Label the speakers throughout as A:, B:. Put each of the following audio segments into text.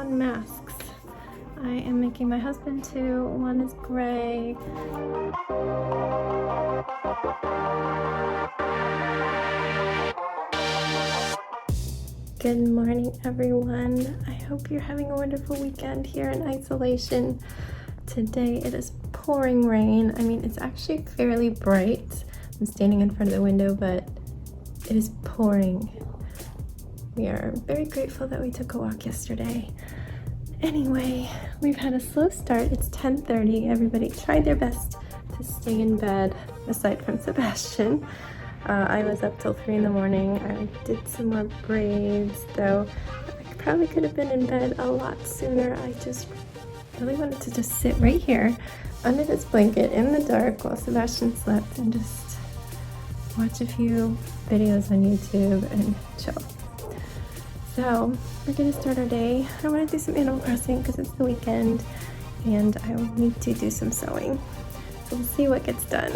A: on masks. I am making my husband two. One is gray. Good morning, everyone. I hope you're having a wonderful weekend here in isolation. Today it is pouring rain. I mean, it's actually fairly bright. I'm standing in front of the window, but it is pouring. We are very grateful that we took a walk yesterday. Anyway, we've had a slow start. It's 10:30. Everybody tried their best to stay in bed, aside from Sebastian. I was up till 3 in the morning. I did some more braids, though I probably could have been in bed a lot sooner. I just really wanted to just sit right here under this blanket in the dark while Sebastian slept and just watch a few videos on YouTube and chill. So we're gonna start our day. I want to do some Animal Crossing because it's the weekend and I need to do some sewing. So we'll see what gets done.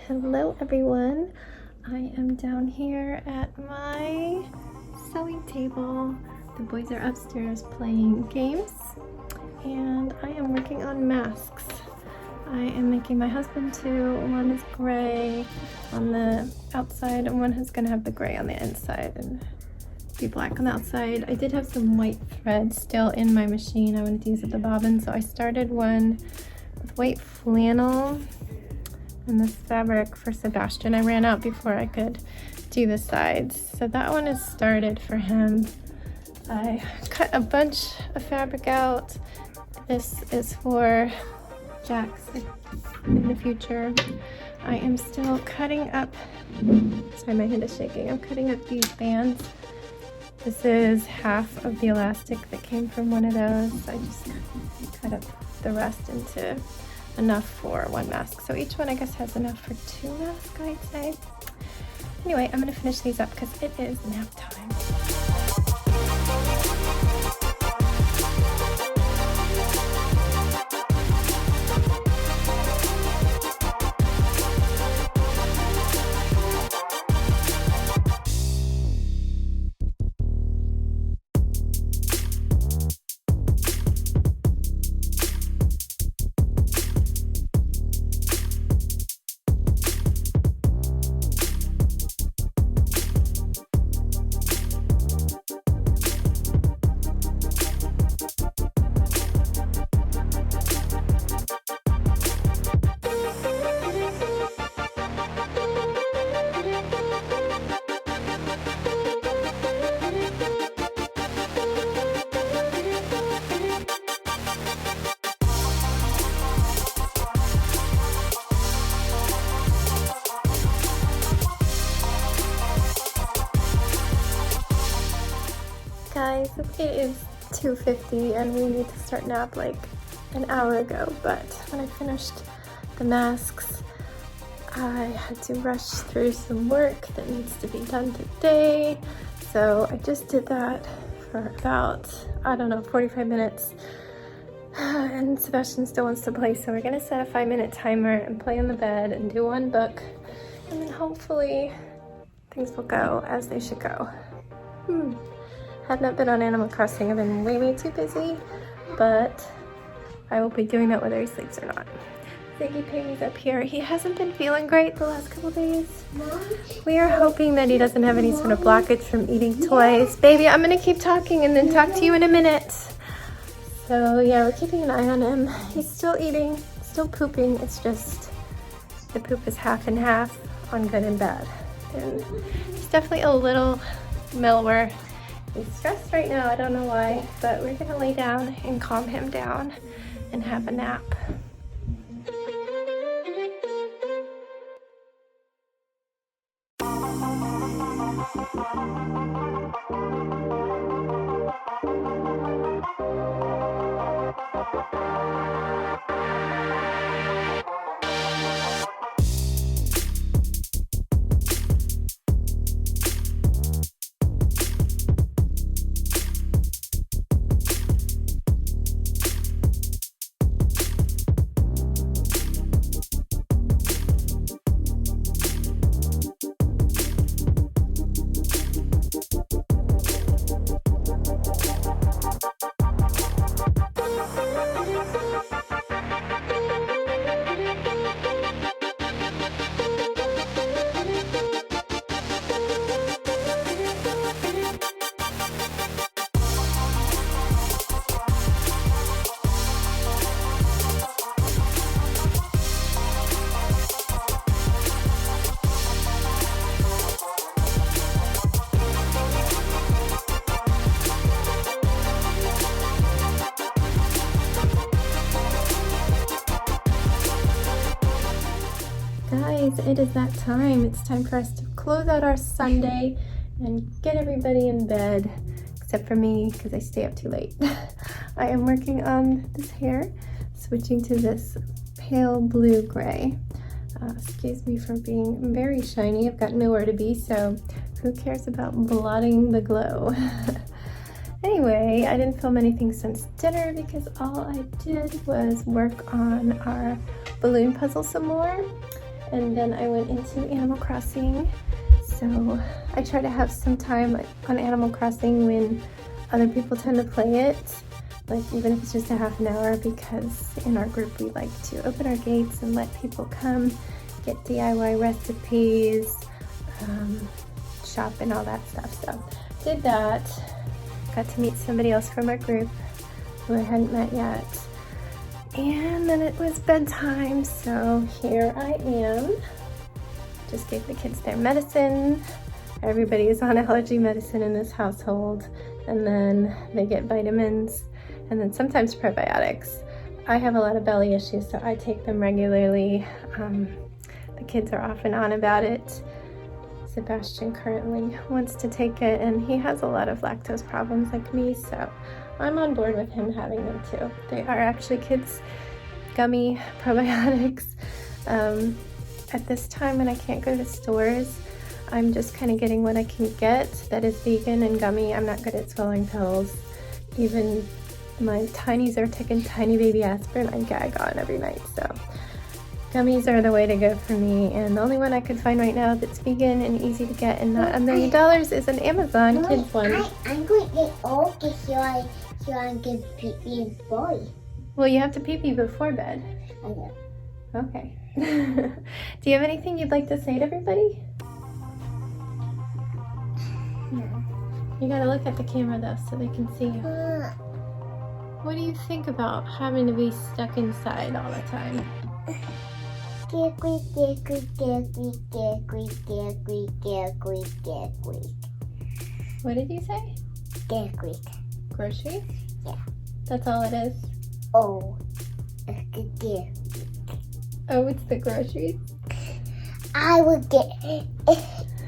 A: Hello everyone, I am down here at my sewing table. The boys are upstairs playing games and I am working on masks. I am making my husband two. One is gray on the outside and one is going to have the gray on the inside and be black on the outside. I did have some white thread still in my machine. I wanted to use it the bobbin, so I started one with white flannel and this fabric for Sebastian. I ran out before I could do the sides, so that one is started for him. I cut a bunch of fabric out. This is for Jax in the future. I am still cutting up, sorry my hand is shaking, I'm cutting up these bands. This is half of the elastic that came from one of those. I just cut up the rest into enough for one mask. So each one I guess has enough for two masks, I'd say. Anyway, I'm gonna finish these up because it is nap time. guys, it is 2:50 and we need to start nap like an hour ago, but when I finished the masks, I had to rush through some work that needs to be done today. So I just did that for about, I don't know, 45 minutes. And Sebastian still wants to play, so we're gonna set a 5-minute timer and play on the bed and do one book. And then hopefully things will go as they should go. Have not been on Animal Crossing. I've been way too busy, but I will be doing that whether he sleeps or not. Ziggy Piggy's up here. He hasn't been feeling great the last couple days. We are hoping that he doesn't have any sort of blockage from eating toys. Baby, I'm gonna keep talking and then talk to you in a minute. So yeah, we're keeping an eye on him. He's still eating, still pooping. It's just the poop is half and half on good and bad. And he's definitely a little mellower. He's stressed right now, I don't know why, but we're gonna lay down and calm him down and have a nap. Guys, it is that time. It's time for us to close out our Sunday and get everybody in bed, except for me because I stay up too late. I am working on this hair, switching to this pale blue gray. Excuse me for being very shiny. I've got nowhere to be, so who cares about blotting the glow? Anyway, I didn't film anything since dinner because all I did was work on our balloon puzzle some more. And then I went into Animal Crossing. So I try to have some time on Animal Crossing when other people tend to play it, like even if it's just a half an hour, because in our group we like to open our gates and let people come get DIY recipes, shop and all that stuff. So did that, got to meet somebody else from our group who I hadn't met yet. And then it was bedtime, so here I am. Just gave the kids their medicine. Everybody is on allergy medicine in this household. And then they get vitamins and then sometimes probiotics. I have a lot of belly issues, so I take them regularly. The kids are off and on about it. Sebastian currently wants to take it, and he has a lot of lactose problems like me, so I'm on board with him having them too. They are actually kids' gummy probiotics. At this time when I can't go to stores, I'm just kind of getting what I can get that is vegan and gummy. I'm not good at swallowing pills. Even my tinies are taking tiny baby aspirin I gag on every night, so gummies are the way to go for me, and the only one I could find right now that's vegan and easy to get and not $1 million is an Amazon kids one.
B: I'm going to get old because you're going to pee-pee and boy.
A: Well, you have to pee-pee before bed.
B: I know.
A: Okay. Do you have anything you'd like to say to everybody?
B: No.
A: You gotta look at the camera though so they can see you. What do you think about having to be stuck inside all the time? What did you say? Groceries?
B: Yeah.
A: That's all it is?
B: Oh,
A: Oh, it's the groceries?
B: I would get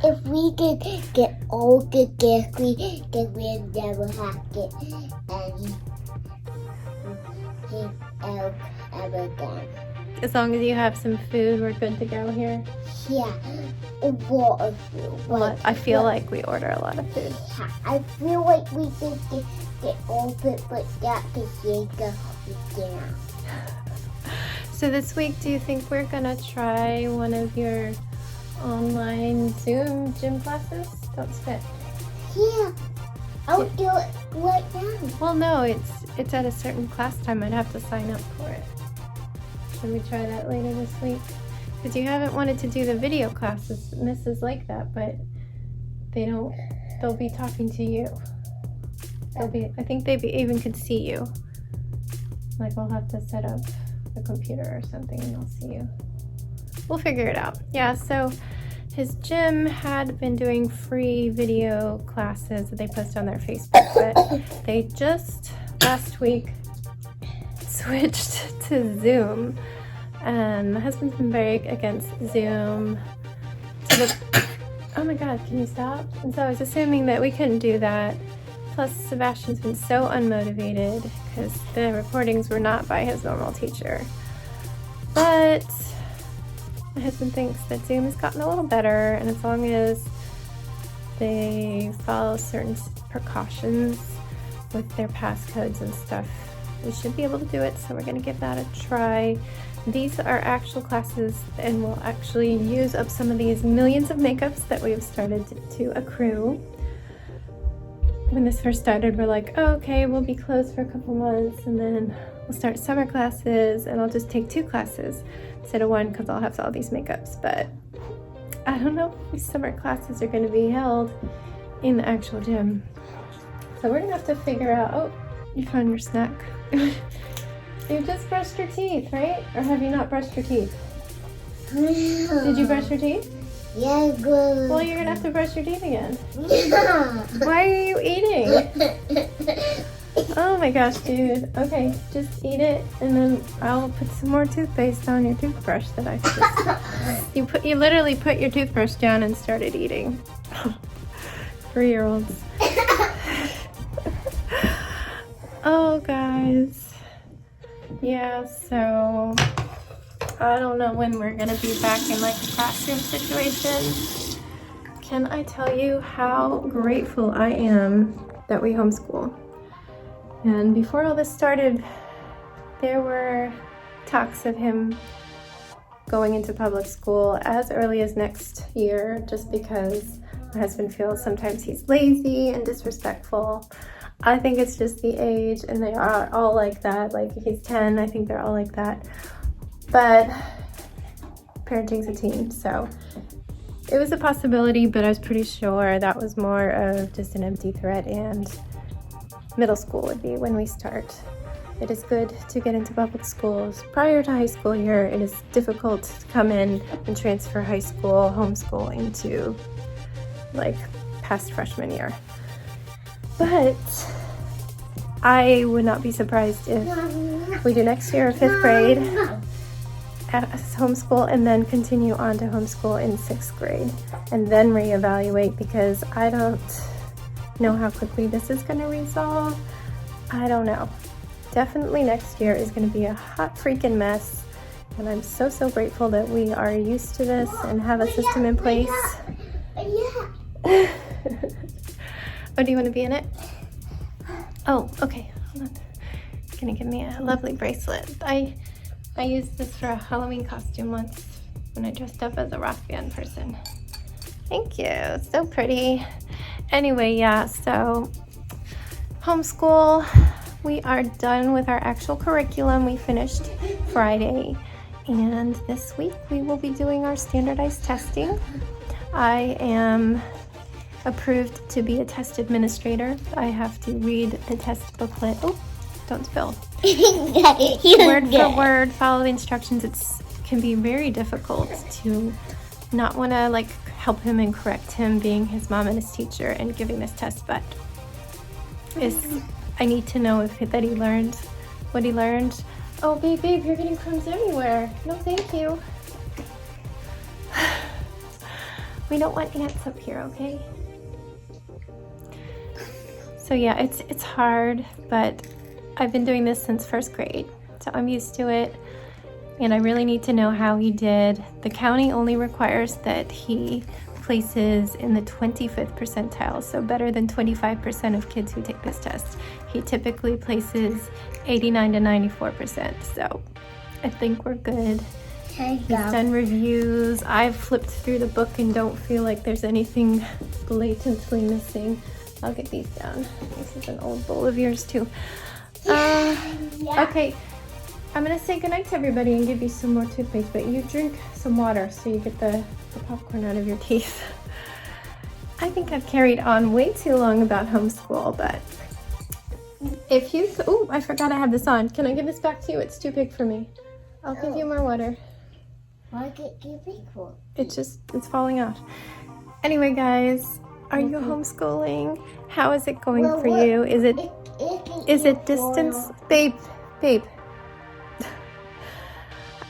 B: if we could get all the gifts, we never have to get anything else ever again.
A: As long as you have some food, we're good to go here.
B: Yeah, a lot of food.
A: Well, I feel like we order a lot of food.
B: Yeah, I feel like we could get all of it, but that the Jacob again.
A: So this week, do you think we're gonna try one of your online Zoom gym classes? Don't spit.
B: Yeah, I'll do it right now.
A: Well, no, it's at a certain class time. I'd have to sign up for it. Should we try that later this week? Because you haven't wanted to do the video classes. Misses like that, but they'll be talking to you. I think they even could see you. Like we'll have to set up the computer or something and they'll see you. We'll figure it out. Yeah, so his gym had been doing free video classes that they post on their Facebook, but they just last week switched to Zoom. And my husband's been very against Zoom. Oh my God, can you stop? And so I was assuming that we couldn't do that. Plus, Sebastian's been so unmotivated because the recordings were not by his normal teacher. But my husband thinks that Zoom has gotten a little better, and as long as they follow certain precautions with their passcodes and stuff, we should be able to do it. So we're going to give that a try. These are actual classes, and we'll actually use up some of these millions of makeups that we have started to accrue. When this first started, we're like, oh, okay, we'll be closed for a couple months, and then we'll start summer classes, and I'll just take 2 classes instead of 1 because I'll have all these makeups. But I don't know if these summer classes are going to be held in the actual gym. So we're going to have to figure out, oh, you found your snack. You just brushed your teeth, right? Or have you not brushed your teeth? Did you brush your teeth?
B: Yeah, good.
A: Well, you're gonna have to brush your teeth again.
B: Yeah.
A: Why are you eating? Oh my gosh, dude. Okay, just eat it, and then I'll put some more toothpaste on your toothbrush that I just... You literally put your toothbrush down and started eating. 3-year-olds. Oh, guys. Yeah, so I don't know when we're gonna be back in like a classroom situation. Can I tell you how grateful I am that we homeschool? And before all this started, there were talks of him going into public school as early as next year, just because my husband feels sometimes he's lazy and disrespectful. I think it's just the age, and they are all like that. Like, he's 10, I think they're all like that. But parenting's a team, so it was a possibility, but I was pretty sure that was more of just an empty threat, and middle school would be when we start. It is good to get into public schools prior to high school year. It is difficult to come in and transfer high school homeschool into like past freshman year. But I would not be surprised if we do next year 5th grade as homeschool and then continue on to homeschool in 6th grade and then reevaluate, because I don't know how quickly this is going to resolve. I don't know. Definitely next year is going to be a hot freaking mess, and I'm so grateful that we are used to this and have a system in place.
B: Yeah.
A: Oh, do you want to be in it? Oh, okay. Hold on. It's gonna give me a lovely bracelet. I used this for a Halloween costume once when I dressed up as a rock band person. Thank you. So pretty. Anyway, yeah, so homeschool. We are done with our actual curriculum. We finished Friday, and this week we will be doing our standardized testing. I am approved to be a test administrator. I have to read the test booklet. Oh, don't spill. Word for word, follow the instructions. It can be very difficult to not want to like help him and correct him, being his mom and his teacher and giving this test, but I need to know that he learned what he learned. Oh, babe, you're getting crumbs everywhere. No, thank you. We don't want ants up here, okay? So yeah, it's hard, but I've been doing this since first grade, so I'm used to it. And I really need to know how he did. The county only requires that he places in the 25th percentile, so better than 25% of kids who take this test. He typically places 89 to 94%, so I think we're good. He's done reviews. I've flipped through the book and don't feel like there's anything blatantly missing. I'll get these down. This is an old bowl of yours too. Okay, I'm gonna say goodnight to everybody and give you some more toothpaste, but you drink some water so you get the popcorn out of your teeth. I think I've carried on way too long about homeschool, but if you, oh, I forgot I have this on. Can I give this back to you? It's too big for me. I'll give you more water.
B: Why get you big one?
A: It's falling out. Anyway, guys, are you homeschooling? How is it going for you? Is it distance? Babe.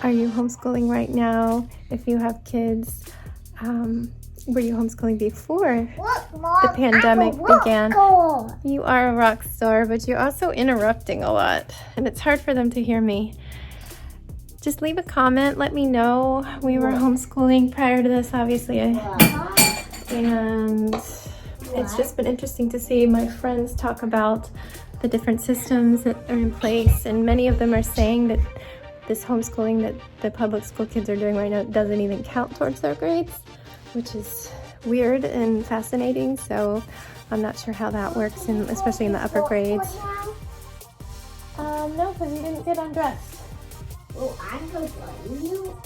A: Are you homeschooling right now? If you have kids, were you homeschooling before the pandemic began? You are a rock star, but you're also interrupting a lot, and it's hard for them to hear me. Just leave a comment, let me know. We were homeschooling prior to this, obviously, and it's just been interesting to see my friends talk about the different systems that are in place, and many of them are saying that this homeschooling that the public school kids are doing right now doesn't even count towards their grades, which is weird and fascinating. So I'm not sure how that works, especially in the upper grades. No, because you didn't get undressed.
B: Oh, I'm going to blame you.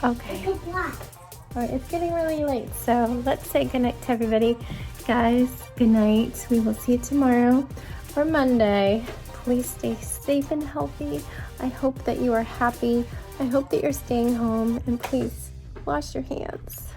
A: Okay. All right, it's getting really late, so let's say goodnight to everybody. Guys, good night. We will see you tomorrow or Monday. Please stay safe and healthy. I hope that you are happy. I hope that you're staying home, and please wash your hands.